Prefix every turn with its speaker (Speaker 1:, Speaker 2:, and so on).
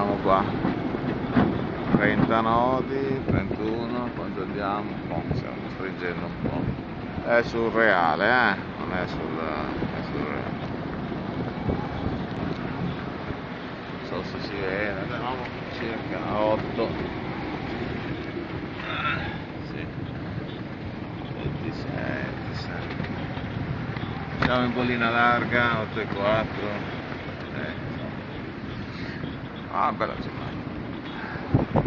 Speaker 1: siamo qua. 30 nodi, 31, quanto andiamo? Boh, stiamo stringendo un po'. È surreale, non è surreale. Non so se si vede, andiamo circa a 8. Sì. 26, 27. Siamo in Collina Larga, 8 e 4. Bella giornata.